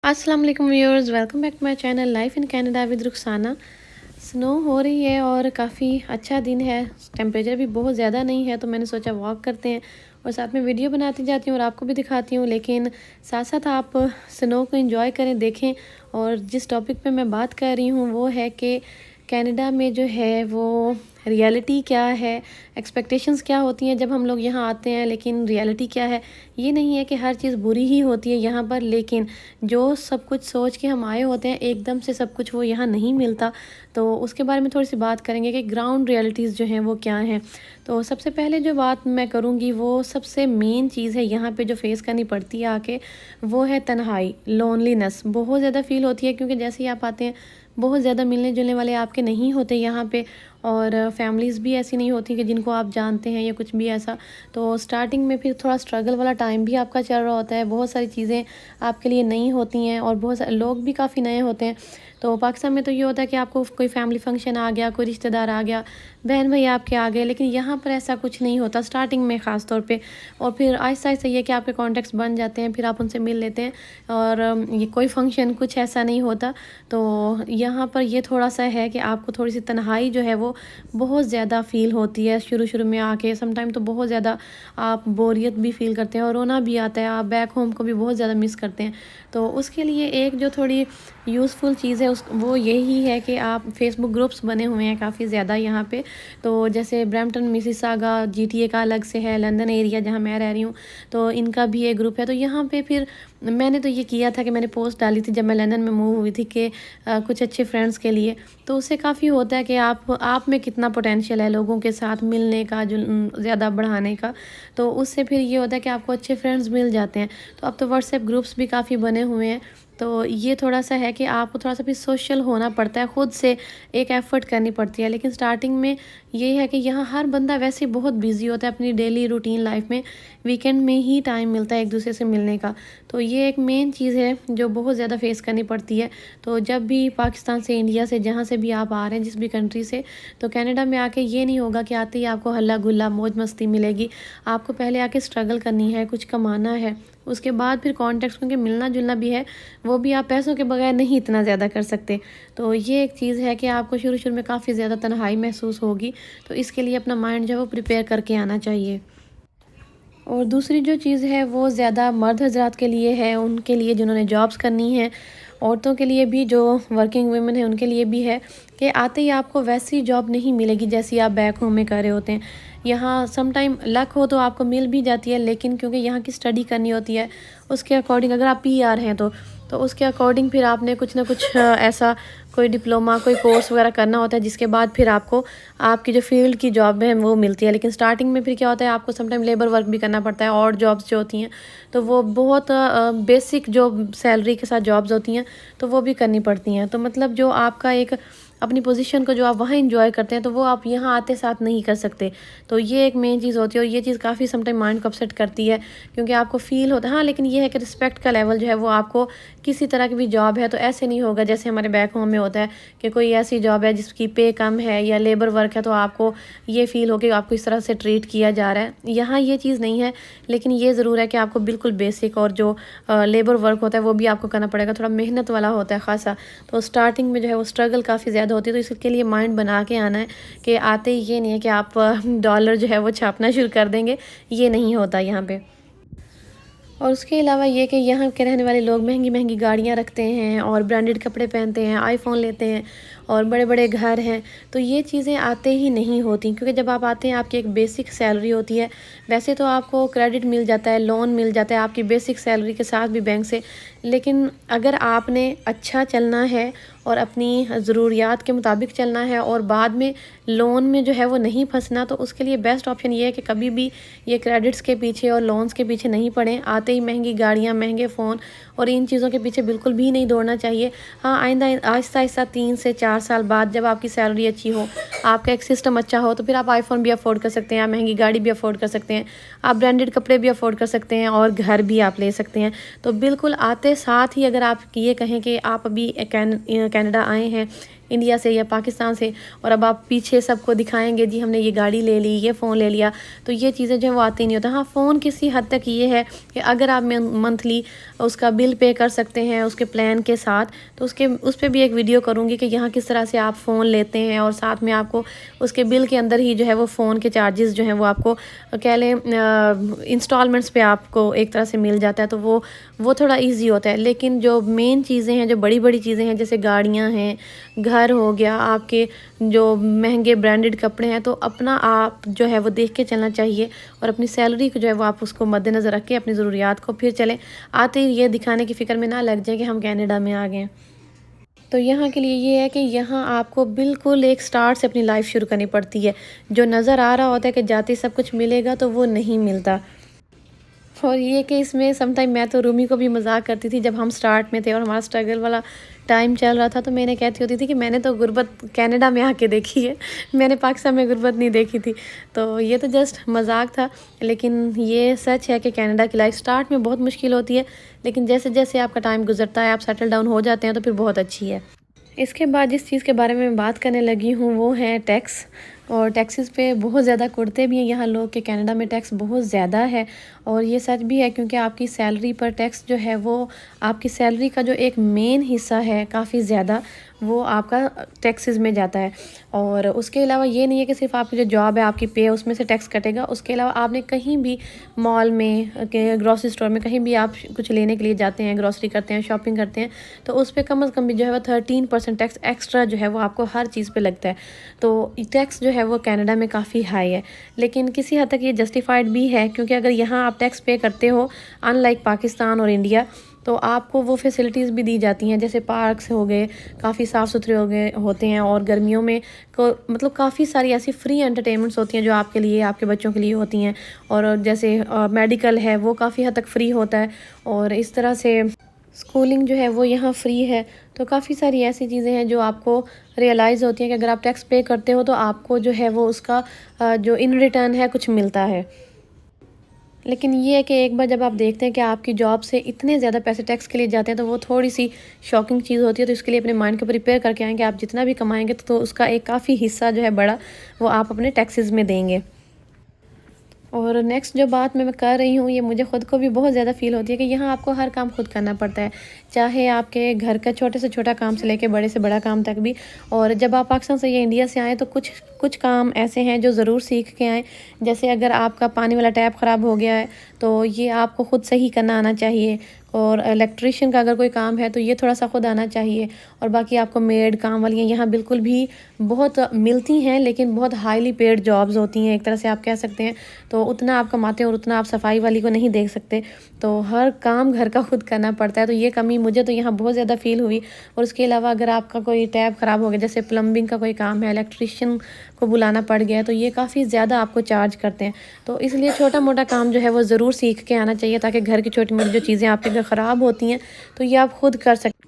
अस्सलाम वालेकुम viewers, welcome back to my channel life in Canada with Rukhsana. Snow हो रही है और काफ़ी अच्छा दिन है। टेम्परेचर भी बहुत ज़्यादा नहीं है, तो मैंने सोचा वॉक करते हैं और साथ में वीडियो बनाती जाती हूँ और आपको भी दिखाती हूँ। लेकिन साथ साथ आप स्नो को एंजॉय करें, देखें। और जिस टॉपिक पे मैं बात कर रही हूँ वो है कि कनाडा में जो है वो रियलिटी क्या है, एक्सपेक्टेशंस क्या होती हैं जब हम लोग यहाँ आते हैं। लेकिन रियलिटी क्या है, ये नहीं है कि हर चीज़ बुरी ही होती है यहाँ पर। लेकिन जो सब कुछ सोच के हम आए होते हैं, एकदम से सब कुछ वो यहाँ नहीं मिलता। तो उसके बारे में थोड़ी सी बात करेंगे कि ग्राउंड रियलिटीज़ जो हैं वो क्या हैं। तो सबसे पहले जो बात मैं करूँगी वो सबसे मेन चीज़ है यहाँ पे जो फेस करनी पड़ती है आके, वो है तन्हाई, लोनलीनेस बहुत ज़्यादा फील होती है। क्योंकि जैसे ही आप आते हैं बहुत ज़्यादा मिलने जुलने वाले आपके नहीं होते यहाँ पे, और फैमिलीज़ भी ऐसी नहीं होती कि जिनको आप जानते हैं या कुछ भी ऐसा। तो स्टार्टिंग में फिर थोड़ा स्ट्रगल वाला टाइम भी आपका चल रहा होता है, बहुत सारी चीज़ें आपके लिए नई होती हैं और बहुत सारे लोग भी काफ़ी नए होते हैं। तो पाकिस्तान में तो ये होता है कि आपको कोई फैमिली फंक्शन आ गया, कोई रिश्तेदार आ गया, बहन भाई आपके आ गए। लेकिन यहाँ पर ऐसा कुछ नहीं होता स्टार्टिंग में ख़ास तौर पे। और फिर आहिस्ता आहिस्ता ये कि आपके कॉन्टेक्ट्स बन जाते हैं, फिर आप उनसे मिल लेते हैं। और ये कोई फंक्शन कुछ ऐसा नहीं होता। तो यहाँ पर ये थोड़ा सा है कि आपको थोड़ी सी तन्हाई जो है वो बहुत ज़्यादा फ़ील होती है शुरू में आके। समटाइम तो बहुत ज़्यादा आप बोरियत भी फ़ील करते हैं और रोना भी आता है, आप बैक होम को भी बहुत ज़्यादा मिस करते हैं। तो उसके लिए एक जो थोड़ी यूज़फुल चीज़ है उस वो यही है कि आप फेसबुक ग्रुप्स बने हुए हैं काफ़ी ज़्यादा यहाँ पे। तो जैसे ब्रैम्पटन, मिसिसागा, जीटीए का अलग से है, लंदन एरिया जहाँ मैं रह रही हूँ तो इनका भी एक ग्रुप है। तो यहाँ पे फिर मैंने तो ये किया था कि मैंने पोस्ट डाली थी जब मैं लंदन में मूव हुई थी कि कुछ अच्छे फ्रेंड्स के लिए। तो उससे काफ़ी होता है कि आप में कितना पोटेंशियल है लोगों के साथ मिलने का, जो ज़्यादा बढ़ाने का। तो उससे फिर ये होता है कि आपको अच्छे फ्रेंड्स मिल जाते हैं। तो अब तो व्हाट्सएप ग्रुप्स भी काफ़ी बने हुए हैं। तो ये थोड़ा सा है कि आपको थोड़ा सा भी सोशल होना पड़ता है, ख़ुद से एक एफ़र्ट करनी पड़ती है। लेकिन स्टार्टिंग में ये है कि यहाँ हर बंदा वैसे बहुत बिजी होता है अपनी डेली रूटीन लाइफ में, वीकेंड में ही टाइम मिलता है एक दूसरे से मिलने का। तो ये एक मेन चीज़ है जो बहुत ज़्यादा फेस करनी पड़ती है। तो जब भी पाकिस्तान से, इंडिया से, जहाँ से भी आप आ रहे हैं, जिस भी कंट्री से, तो कनाडा में आके ये नहीं होगा कि आते ही आपको हल्ला गुल्ला मौज मस्ती मिलेगी। आपको पहले आके स्ट्रगल करनी है, कुछ कमाना है, उसके बाद फिर कॉन्टेक्ट्स, क्योंकि मिलना जुलना भी है, वो भी आप पैसों के बगैर नहीं इतना ज़्यादा कर सकते। तो ये एक चीज़ है कि आपको शुरू में काफ़ी ज़्यादा तन्हाई महसूस होगी। तो इसके लिए अपना माइंड जो है वो प्रिपेयर करके आना चाहिए। और दूसरी जो चीज़ है वो ज़्यादा मर्द हज़रात के लिए है, उनके लिए जिन्होंने जॉब्स करनी है। औरतों के लिए भी, जो वर्किंग वुमेन है उनके लिए भी है कि आते ही आपको वैसी जॉब नहीं मिलेगी जैसी आप बैक होम में कर रहे होते हैं। यहाँ सम टाइम लक हो तो आपको मिल भी जाती है, लेकिन क्योंकि यहाँ की स्टडी करनी होती है उसके अकॉर्डिंग, अगर आप पीआर हैं तो उसके अकॉर्डिंग फिर आपने कुछ ना कुछ ऐसा कोई डिप्लोमा, कोई कोर्स वगैरह करना होता है, जिसके बाद फिर आपको आपकी जो फील्ड की जॉब है वो मिलती है। लेकिन स्टार्टिंग में फिर क्या होता है, आपको समटाइम लेबर वर्क भी करना पड़ता है, और जॉब्स जो होती हैं तो वो बहुत बेसिक जो सैलरी के साथ जॉब्स होती हैं तो वो भी करनी पड़ती हैं। तो मतलब जो आपका एक अपनी पोजीशन को जो आप वहाँ एंजॉय करते हैं तो वो आप यहाँ आते साथ नहीं कर सकते। तो ये एक मेन चीज़ होती है, और ये चीज़ काफ़ी समटाइम माइंड को अपसेट करती है, क्योंकि आपको फील होता है। हाँ, लेकिन ये है कि रिस्पेक्ट का लेवल जो है वो आपको, किसी तरह की भी जॉब है तो ऐसे नहीं होगा जैसे हमारे बैक होम में होता है कि कोई ऐसी जॉब है जिसकी पे कम है या लेबर वर्क है तो आपको ये फील हो कि आपको इस तरह से ट्रीट किया जा रहा है। यहाँ ये चीज़ नहीं है। लेकिन ये ज़रूर है कि आपको बिल्कुल बेसिक और जो लेबर वर्क होता है वो भी आपको करना पड़ेगा, थोड़ा मेहनत वाला होता है ख़ासा। तो स्टार्टिंग में जो है वो स्ट्रगल काफ़ी ज़्यादा होती है। तो इसके लिए माइंड बना के आना है कि आते ही ये नहीं है कि आप डॉलर जो है वो छापना शुरू कर देंगे, ये नहीं होता यहाँ पे। और उसके अलावा ये कि यहाँ के रहने वाले लोग महंगी महंगी गाड़ियाँ रखते हैं और ब्रांडेड कपड़े पहनते हैं, आईफोन लेते हैं और बड़े बड़े घर हैं। तो ये चीज़ें आते ही नहीं होती, क्योंकि जब आप आते हैं आपकी एक बेसिक सैलरी होती है। वैसे तो आपको क्रेडिट मिल जाता है, लोन मिल जाता है आपकी बेसिक सैलरी के साथ भी बैंक से। लेकिन अगर आपने अच्छा चलना है और अपनी ज़रूरियात के मुताबिक चलना है और बाद में लोन में जो है वो नहीं फंसना, तो उसके लिए बेस्ट ऑप्शन ये है कि कभी भी ये क्रेडिट्स के पीछे और लोन्स के पीछे नहीं पड़ें। आते ही महंगी गाड़ियाँ, महंगे फ़ोन और इन चीज़ों के पीछे बिल्कुल भी नहीं दौड़ना चाहिए। हाँ, आइंदा आहिस्ता आहिस्ता 3 से 4 साल बाद जब आपकी सैलरी अच्छी हो, आपका एक सिस्टम अच्छा हो, तो फिर आप आईफोन भी अफोर्ड कर सकते हैं, आप महंगी गाड़ी भी अफोर्ड कर सकते हैं, आप ब्रांडेड कपड़े भी अफोर्ड कर सकते हैं और घर भी आप ले सकते हैं। तो बिल्कुल आते साथ ही अगर आप ये कहें कि आप अभी कनाडा आए हैं इंडिया से या पाकिस्तान से, और अब आप पीछे सबको दिखाएंगे जी हमने ये गाड़ी ले ली, ये फ़ोन ले लिया, तो ये चीज़ें जो है वो आती नहीं होता। हाँ, फ़ोन किसी हद तक ये है कि अगर आप मंथली उसका बिल पे कर सकते हैं उसके प्लान के साथ, तो उस पर भी एक वीडियो करूँगी कि यहाँ किस तरह से आप फ़ोन लेते हैं और साथ में आपको उसके बिल के अंदर ही जो है वो फ़ोन के चार्जेस जो हैं वो आपको कह लें इंस्टॉलमेंट्स पे आपको एक तरह से मिल जाता है, तो वो थोड़ा इजी होता है। लेकिन जो मेन चीज़ें हैं, जो बड़ी बड़ी चीज़ें हैं, जैसे गाड़ियाँ हैं, घर हो गया, आपके जो महंगे ब्रांडेड कपड़े हैं, तो अपना आप जो है वो देख के चलना चाहिए और अपनी सैलरी को जो है वो आप उसको मद्देनज़र रख के अपनी ज़रूरियात को फिर चलें। आते ही ये दिखाने की फ़िक्र में ना लग जाए कि हम कनाडा में आ गए हैं। तो यहाँ के लिए ये है कि यहाँ आपको बिल्कुल एक स्टार्ट से अपनी लाइफ शुरू करनी पड़ती है। जो नज़र आ रहा होता है कि जाते सब कुछ मिलेगा, तो वो नहीं मिलता। और ये कि इसमें समटाइम मैं तो रूमी को भी मजाक करती थी, जब हम स्टार्ट में थे और हमारा स्ट्रगल वाला टाइम चल रहा था, तो मैंने कहती होती थी कि मैंने तो गुर्बत कनाडा में आके देखी है, मैंने पाकिस्तान में गुर्बत नहीं देखी थी। तो ये तो जस्ट मजाक था, लेकिन ये सच है कि कनाडा की लाइफ स्टार्ट में बहुत मुश्किल होती है, लेकिन जैसे जैसे आपका टाइम गुजरता है, आप सेटल डाउन हो जाते हैं, तो फिर बहुत अच्छी है। इसके बाद जिस चीज़ के बारे में बात करने लगी हूँ वो है टैक्स। और टैक्सेस पे बहुत ज़्यादा कुड़ते भी हैं यहाँ लोग कि कनाडा में टैक्स बहुत ज़्यादा है, और ये सच भी है क्योंकि आपकी सैलरी पर टैक्स जो है वो आपकी सैलरी का जो एक मेन हिस्सा है काफ़ी ज़्यादा, वो आपका टैक्सेस में जाता है। और उसके अलावा ये नहीं है कि सिर्फ आपकी जो जॉब है, आपकी पे है, उसमें से टैक्स कटेगा। उसके अलावा आपने कहीं भी मॉल में, ग्रॉसरी स्टोर में, कहीं भी आप कुछ लेने के लिए जाते हैं, ग्रॉसरी करते हैं, शॉपिंग करते हैं, तो उस पर कम अज़ कम भी जो है वो 13% टैक्स एक्स्ट्रा जो है वो आपको हर चीज़ पे लगता है। तो टैक्स जो है वो कनाडा में काफ़ी हाई है, लेकिन किसी हद तक ये जस्टिफाइड भी है, क्योंकि अगर यहाँ आप टैक्स पे करते हो, अनलाइक पाकिस्तान और इंडिया, तो आपको वो फैसिलिटीज़ भी दी जाती हैं, जैसे पार्क्स हो गए, काफ़ी साफ़ सुथरे हो गए होते हैं, और गर्मियों में मतलब काफ़ी सारी ऐसी फ्री एंटरटेनमेंट्स होती हैं जो आपके लिए, आपके बच्चों के लिए होती हैं। और जैसे मेडिकल है वो काफ़ी हद तक फ्री होता है, और इस तरह से स्कूलिंग जो है वो यहाँ फ्री है। तो काफ़ी सारी ऐसी चीज़ें हैं जो आपको रियलाइज़ होती हैं कि अगर आप टैक्स पे करते हो तो आपको जो है वो उसका जो इन रिटर्न है कुछ मिलता है। लेकिन ये है कि एक बार जब आप देखते हैं कि आपकी जॉब से इतने ज़्यादा पैसे टैक्स के लिए जाते हैं, तो वो थोड़ी सी शॉकिंग चीज़ होती है। तो इसके लिए अपने माइंड को प्रिपेयर करके आएँ कि आप जितना भी कमाएंगे तो उसका एक काफ़ी हिस्सा जो है बड़ा, वो आप अपने टैक्सेस में देंगे। और नेक्स्ट जो बात मैं कर रही हूँ, ये मुझे ख़ुद को भी बहुत ज़्यादा फ़ील होती है कि यहाँ आपको हर काम खुद करना पड़ता है, चाहे आपके घर का छोटे से छोटा काम से लेके बड़े से बड़ा काम तक भी। और जब आप पाकिस्तान से या इंडिया से आएँ तो कुछ कुछ काम ऐसे हैं जो ज़रूर सीख के आएँ। जैसे अगर आपका पानी वाला टैप ख़राब हो गया है, तो ये आपको ख़ुद सही करना आना चाहिए। और इलेक्ट्रिशियन का अगर कोई काम है तो ये थोड़ा सा खुद आना चाहिए। और बाकी आपको मेड काम वाली यहाँ बिल्कुल भी बहुत मिलती हैं, लेकिन बहुत हाईली पेड जॉब्स होती हैं, एक तरह से आप कह सकते हैं। तो उतना आप कमाते हैं और उतना आप सफाई वाली को नहीं देख सकते, तो हर काम घर का खुद करना पड़ता है। तो ये कमी मुझे तो यहाँ बहुत ज़्यादा फ़ील हुई। और उसके अलावा अगर आपका कोई टैप ख़राब हो गया, जैसे प्लम्बिंग का कोई काम है, इलेक्ट्रिशियन को बुलाना पड़ गया, तो ये काफ़ी ज़्यादा आपको चार्ज करते हैं। तो इसलिए छोटा मोटा काम जो है वो ज़रूर सीख के आना चाहिए, ताकि घर की छोटी मोटी जो चीज़ें आपके घर ख़राब होती हैं तो ये आप खुद कर सकते।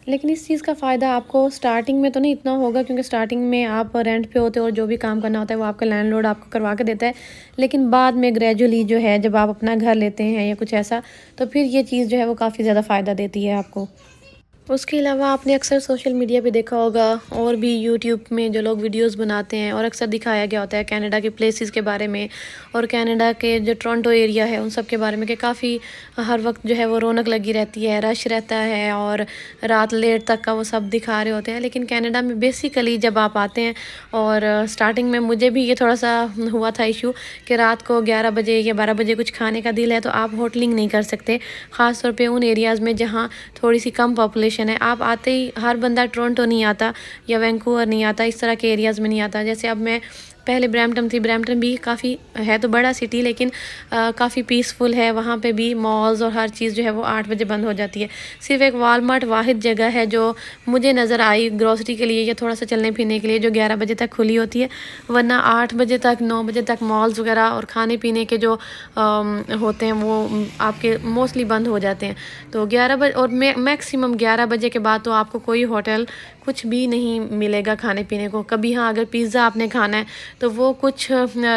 लेकिन इस चीज़ का फ़ायदा आपको स्टार्टिंग में तो नहीं इतना होगा, क्योंकि स्टार्टिंग में आप रेंट पे होते हो और जो भी काम करना होता है वो आपका लैंडलॉर्ड आपको करवा के देता है। लेकिन बाद में ग्रेजुअली जो है, जब आप अपना घर लेते हैं या कुछ ऐसा, तो फिर ये चीज़ जो है वो काफ़ी ज़्यादा फ़ायदा देती है आपको। उसके अलावा आपने अक्सर सोशल मीडिया पे देखा होगा, और भी यूट्यूब में जो लोग वीडियोस बनाते हैं, और अक्सर दिखाया गया होता है कनाडा के प्लेसेस के बारे में, और कनाडा के जो टोरंटो एरिया है उन सब के बारे में, कि काफ़ी हर वक्त जो है वो रौनक लगी रहती है, रश रहता है, और रात लेट तक का वो सब दिखा रहे होते हैं। लेकिन कनाडा में बेसिकली जब आप आते हैं, और स्टार्टिंग में मुझे भी ये थोड़ा सा हुआ था इशू कि रात को 11 बजे या 12 बजे कुछ खाने का दिल है तो आप होटलिंग नहीं कर सकते, ख़ास तौर पे उन एरियाज़ में जहाँ थोड़ी सी कम पॉपुलेशन है। आप आते ही, हर बंदा टोरंटो नहीं आता या वैंकूवर नहीं आता, इस तरह के एरियाज़ में नहीं आता। जैसे अब मैं पहले ब्रैम्पटन थी, ब्रैम्पटन भी काफ़ी है तो बड़ा सिटी, लेकिन काफ़ी पीसफुल है। वहाँ पे भी मॉल्स और हर चीज़ जो है वो 8 बजे बंद हो जाती है। सिर्फ एक वालमार्ट वाहिद जगह है जो मुझे नज़र आई ग्रॉसरी के लिए या थोड़ा सा चलने फिरने के लिए, जो 11 बजे तक खुली होती है, वरना 8 बजे तक, 9 बजे तक मॉल्स वगैरह और खाने पीने के जो होते हैं वो आपके मोस्टली बंद हो जाते हैं। तो 11 बजे और मैक्सिमम 11 बजे के बाद तो आपको कोई होटल कुछ भी नहीं मिलेगा खाने पीने को। कभी हाँ, अगर पिज़्ज़ा आपने खाना है तो वो कुछ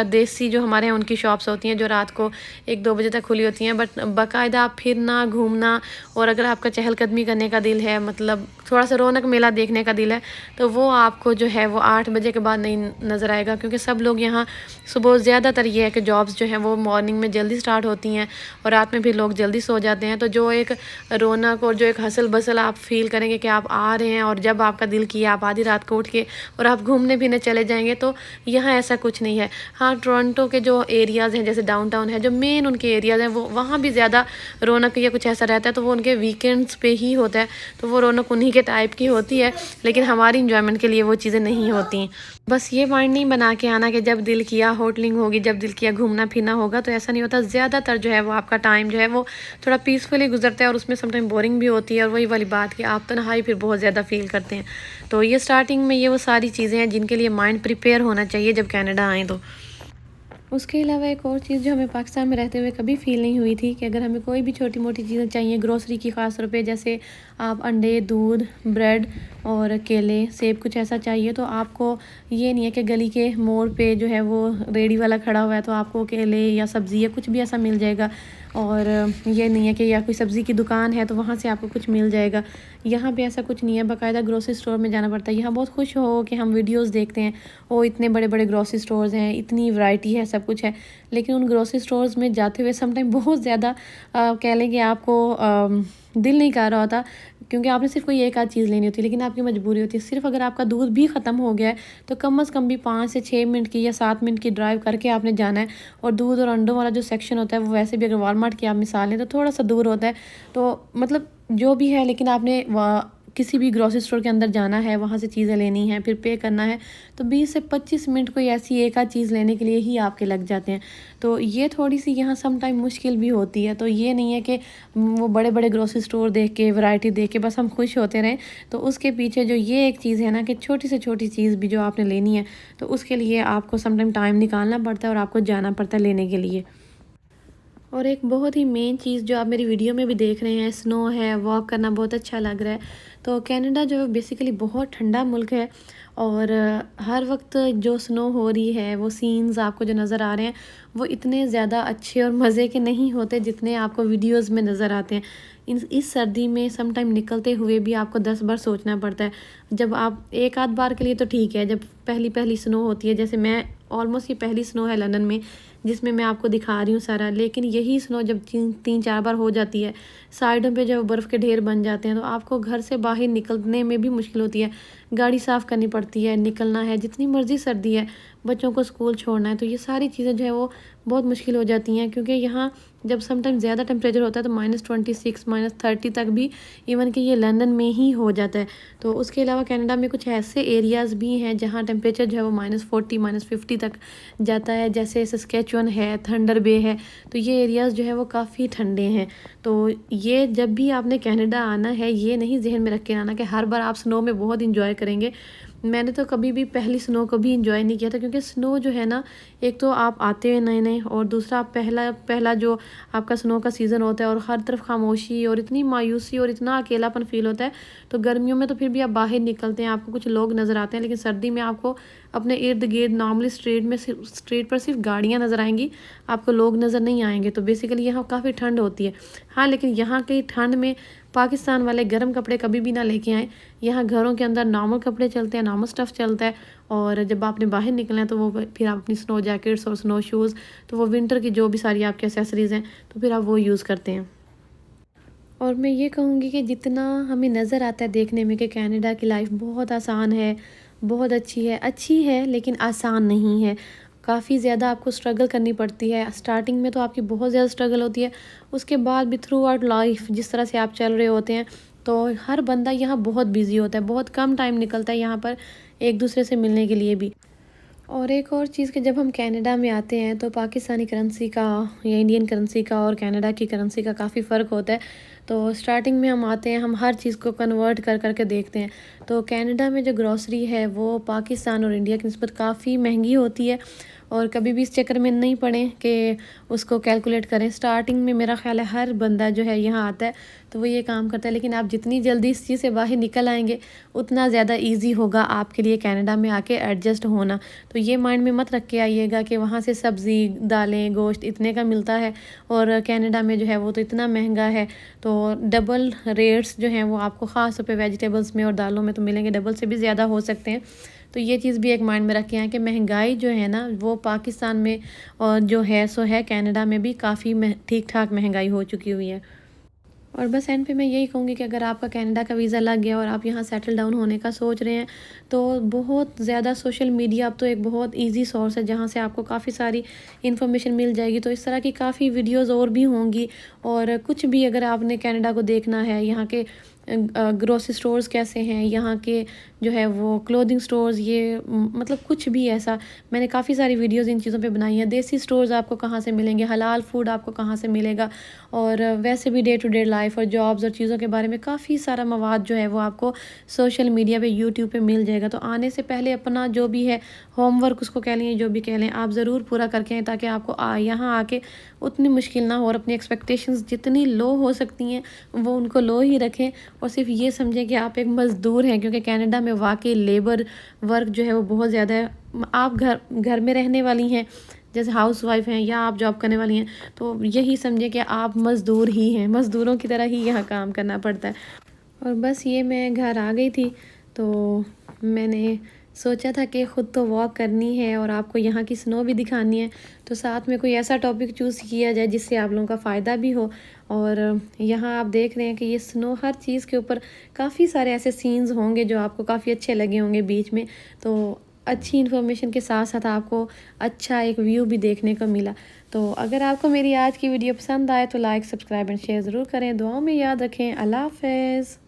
देसी जो हमारे यहाँ उनकी शॉप्स होती हैं जो रात को 1-2 बजे तक खुली होती हैं, बट बाकायदा आप फिरना घूमना और अगर आपका चहलकदमी करने का दिल है, मतलब थोड़ा सा रौनक मेला देखने का दिल है, तो वो आपको जो है वो 8 बजे के बाद नहीं नज़र आएगा, क्योंकि सब लोग यहाँ सुबह ज़्यादातर ये है कि जॉब्स जो हैं वो मॉर्निंग में जल्दी स्टार्ट होती हैं और रात में भी लोग जल्दी सो जाते हैं। तो जो एक रौनक और जो एक हसल बसल आप फील करेंगे कि आप आ रहे हैं और जब आपका दिल किया आप आधी रात को उठ के और आप घूमने फिरने चले जाएंगे, तो यहाँ ऐसा कुछ नहीं है। हाँ, टोरंटो के जो एरियाज़ हैं जैसे डाउनटाउन है, जो मेन उनके एरियाज़ हैं, वो वहाँ भी ज़्यादा रौनक या कुछ ऐसा रहता है, तो वो उनके वीकेंड्स पे ही होता है, तो वो रौनक उन्हीं के टाइप की होती है। लेकिन हमारी इंजॉयमेंट के लिए वो चीज़ें नहीं होती। बस ये माइंड नहीं बना के आना कि जब दिल किया होटलिंग होगी, जब दिल किया घूमना फिरना होगा, तो ऐसा नहीं होता। ज़्यादातर जो है वो आपका टाइम जो है वो थोड़ा पीसफुली गुजरता है और उसमें समटाइम बोरिंग भी होती है। और वही वाली बात कि आप तन्हाई फिर बहुत ज़्यादा फील करते हैं। तो ये स्टार्टिंग में ये वो सारी चीज़ें हैं जिनके लिए माइंड प्रिपेयर होना चाहिए जब कनाडा आएँ तो। उसके अलावा एक और चीज़ जो हमें पाकिस्तान में रहते हुए कभी फ़ील नहीं हुई थी कि अगर हमें कोई भी छोटी मोटी चीज़ें चाहिए ग्रोसरी की, ख़ास तौर पे जैसे आप अंडे, दूध, ब्रेड और केले, सेब कुछ ऐसा चाहिए, तो आपको ये नहीं है कि गली के मोड़ पे जो है वो रेडी वाला खड़ा हुआ है तो आपको केले या सब्ज़ी या कुछ भी ऐसा मिल जाएगा। और ये नहीं है कि या कोई सब्ज़ी की दुकान है तो वहाँ से आपको कुछ मिल जाएगा। यहाँ पे ऐसा कुछ नहीं है, बाकायदा ग्रोसरी स्टोर में जाना पड़ता है। यहाँ बहुत खुश हो कि हम वीडियोज़ देखते हैं, ओ इतने बड़े बड़े ग्रोसरी स्टोर्स हैं, इतनी वैरायटी है, सब कुछ है। लेकिन उन ग्रोसरी स्टोर्स में जाते हुए समटाइम बहुत ज़्यादा कह लें कि आपको दिल नहीं कर रहा होता, क्योंकि आपने सिर्फ कोई एक आध चीज़ लेनी होती है, लेकिन आपकी मजबूरी होती है। सिर्फ अगर आपका दूध भी ख़त्म हो गया है तो कम से कम भी 5 से 6 मिनट की या 7 मिनट की ड्राइव करके आपने जाना है। और दूध और अंडों वाला जो सेक्शन होता है वो वैसे भी अगर वॉलमार्ट की आप मिसाल लें तो थोड़ा सा दूर होता है। तो मतलब जो भी है, लेकिन आपने किसी भी ग्रोसरी स्टोर के अंदर जाना है, वहाँ से चीज़ें लेनी हैं, फिर पे करना है, तो 20 से 25 मिनट कोई ऐसी एक आध चीज़ लेने के लिए ही आपके लग जाते हैं। तो ये थोड़ी सी यहाँ सम टाइम मुश्किल भी होती है। तो ये नहीं है कि वो बड़े बड़े ग्रोसरी स्टोर देख के, वैरायटी देख के बस हम खुश होते रहें। तो उसके पीछे जो ये एक चीज़ है ना कि छोटी से छोटी चीज़ भी जो आपने लेनी है, तो उसके लिए आपको सम टाइम निकालना पड़ता है और आपको जाना पड़ता है लेने के लिए। और एक बहुत ही मेन चीज़ जो आप मेरी वीडियो में भी देख रहे हैं, स्नो है, वॉक करना बहुत अच्छा लग रहा है। तो कनाडा जो है बेसिकली बहुत ठंडा मुल्क है और हर वक्त जो स्नो हो रही है, वो सीन्स आपको जो नज़र आ रहे हैं वो इतने ज़्यादा अच्छे और मज़े के नहीं होते जितने आपको वीडियोस में नज़र आते हैं। इस सर्दी में सम टाइम निकलते हुए भी आपको 10 बार सोचना पड़ता है। जब आप एक आध बार के लिए तो ठीक है, जब पहली पहली स्नो होती है, जैसे मैं ऑलमोस्ट ये पहली स्नो है लंदन में जिसमें मैं आपको दिखा रही हूँ सारा, लेकिन यही स्नो जब 3-4 बार हो जाती है, साइडों पे जब बर्फ़ के ढेर बन जाते हैं, तो आपको घर से बाहर निकलने में भी मुश्किल होती है। गाड़ी साफ़ करनी पड़ती है, निकलना है, जितनी मर्ज़ी सर्दी है, बच्चों को स्कूल छोड़ना है, तो ये सारी चीज़ें जो है वो बहुत मुश्किल हो जाती हैं। क्योंकि यहाँ जब समटाइम ज़्यादा टेम्परेचर होता है तो -26 -30 तक भी इवन कि ये लंदन में ही हो जाता है। तो उसके अलावा कनाडा में कुछ ऐसे एरियाज़ भी हैं जहाँ टेम्परेचर जो है वो -40 -50 तक जाता है, जैसे सस्केचुअन है, थंडर बे है, तो ये एरियाज़ जो है वो काफ़ी ठंडे हैं। तो ये जब भी आपने कनाडा आना है, ये नहीं जहन में रख के आना कि हर बार आप स्नो में बहुत इंजॉय करेंगे। मैंने तो कभी भी पहली स्नो को भी इंजॉय नहीं किया था, क्योंकि स्नो जो है ना, एक तो आप आते हैं नए नए, और दूसरा आप पहला जो आपका स्नो का सीज़न होता है और हर तरफ खामोशी और इतनी मायूसी और इतना अकेलापन फील होता है। तो गर्मियों में तो फिर भी आप बाहर निकलते हैं, आपको कुछ लोग नज़र आते हैं, लेकिन सर्दी में आपको अपने इर्द गिर्द नॉर्मली स्ट्रीट पर सिर्फ गाड़ियाँ नज़र आएंगी, आपको लोग नज़र नहीं आएंगे। तो बेसिकली यहाँ काफ़ी ठंड होती है। हाँ, लेकिन यहाँ की ठंड में पाकिस्तान वाले गर्म कपड़े कभी भी ना लेके आएँ। यहाँ घरों के अंदर नॉर्मल कपड़े चलते हैं, नॉर्मल स्टफ़ चलता है, और जब आपने बाहर निकलना है तो वो फिर आप अपनी स्नो जैकेट्स और स्नो शूज़, तो वो विंटर की जो भी सारी आपकी एक्सेसरीज़ हैं, तो फिर आप वो यूज़ करते हैं। और मैं ये कहूँगी कि जितना हमें नज़र आता है देखने में कि कनाडा की लाइफ बहुत आसान है, बहुत अच्छी है लेकिन आसान नहीं है। काफ़ी ज़्यादा आपको स्ट्रगल करनी पड़ती है। स्टार्टिंग में तो आपकी बहुत ज़्यादा स्ट्रगल होती है, उसके बाद भी थ्रू आउट लाइफ जिस तरह से आप चल रहे होते हैं, तो हर बंदा यहाँ बहुत बिज़ी होता है, बहुत कम टाइम निकलता है यहाँ पर एक दूसरे से मिलने के लिए भी। और एक और चीज़ कि जब हम कनाडा में आते हैं तो पाकिस्तानी करेंसी का या इंडियन करेंसी का और कनाडा की करेंसी का काफ़ी फ़र्क होता है। तो स्टार्टिंग में हम आते हैं, हम हर चीज़ को कन्वर्ट कर कर के देखते हैं। तो कनाडा में जो ग्रॉसरी है वो पाकिस्तान और इंडिया की निस्बत काफ़ी महंगी होती है, और कभी भी इस चक्कर में नहीं पड़ें कि उसको कैलकुलेट करें। स्टार्टिंग में मेरा ख़्याल है हर बंदा जो है यहाँ आता है तो वो ये काम करता है, लेकिन आप जितनी जल्दी इस चीज़ से बाहर निकल आएंगे उतना ज़्यादा ईजी होगा आपके लिए कनाडा में आके एडजस्ट होना। तो ये माइंड में मत रख के आइएगा कि वहाँ से सब्ज़ी दालें गोश्त इतने का मिलता है और कनाडा में जो है वो तो इतना महंगा है। तो डबल रेट्स जो हैं वो आपको ख़ास तौर पे वेजिटेबल्स में और दालों में तो मिलेंगे, डबल से भी ज़्यादा हो सकते हैं। तो ये चीज़ भी एक माइंड में रखें कि महंगाई जो है ना वो पाकिस्तान में और जो है सो है कनाडा में भी काफ़ी ठीक ठाक महंगाई हो चुकी हुई है। और बस एंड पे मैं यही कहूँगी कि अगर आपका कनाडा का वीज़ा लग गया और आप यहाँ सेटल डाउन होने का सोच रहे हैं तो बहुत ज़्यादा सोशल मीडिया अब तो एक बहुत इजी सोर्स है जहाँ से आपको काफ़ी सारी इन्फॉर्मेशन मिल जाएगी। तो इस तरह की काफ़ी वीडियोस और भी होंगी, और कुछ भी अगर आपने कनाडा को देखना है, यहाँ के ग्रोसरी स्टोर्स कैसे हैं, यहाँ के जो है वो क्लोथिंग स्टोर्स, ये मतलब कुछ भी ऐसा मैंने काफ़ी सारी वीडियोस इन चीज़ों पे बनाई हैं। देसी स्टोर्स आपको कहाँ से मिलेंगे, हलाल फूड आपको कहाँ से मिलेगा, और वैसे भी डे टू डे लाइफ और जॉब्स और चीज़ों के बारे में काफ़ी सारा मवाद जो है वो आपको सोशल मीडिया पे यूट्यूब पे मिल जाएगा। तो आने से पहले अपना जो भी है होमवर्क उसको कह लें जो भी कह लें आप ज़रूर पूरा करके आएँ, ताकि आपको यहाँ आके उतनी मुश्किल ना हो और अपनी एक्सपेक्टेशंस जितनी लो हो सकती हैं वो उनको लो ही रखें, और सिर्फ ये समझें कि आप एक मज़दूर हैं, क्योंकि कनाडा में वाकई लेबर वर्क जो है वो बहुत ज़्यादा है। आप घर में रहने वाली हैं जैसे हाउस वाइफ हैं या आप जॉब करने वाली हैं तो यही समझें कि आप मज़दूर ही हैं, मज़दूरों की तरह ही यहाँ काम करना पड़ता है। और बस ये मैं घर आ गई थी तो मैंने सोचा था कि ख़ुद तो वॉक करनी है और आपको यहाँ की स्नो भी दिखानी है, तो साथ में कोई ऐसा टॉपिक चूज़ किया जाए जिससे आप लोगों का फ़ायदा भी हो। और यहाँ आप देख रहे हैं कि ये स्नो हर चीज़ के ऊपर काफ़ी सारे ऐसे सीन्स होंगे जो आपको काफ़ी अच्छे लगे होंगे बीच में। तो अच्छी इन्फॉर्मेशन के साथ साथ आपको अच्छा एक व्यू भी देखने को मिला। तो अगर आपको मेरी आज की वीडियो पसंद आए तो लाइक सब्सक्राइब एंड शेयर ज़रूर करें। दुआओं में याद रखें। अल्लाह हाफ़िज़।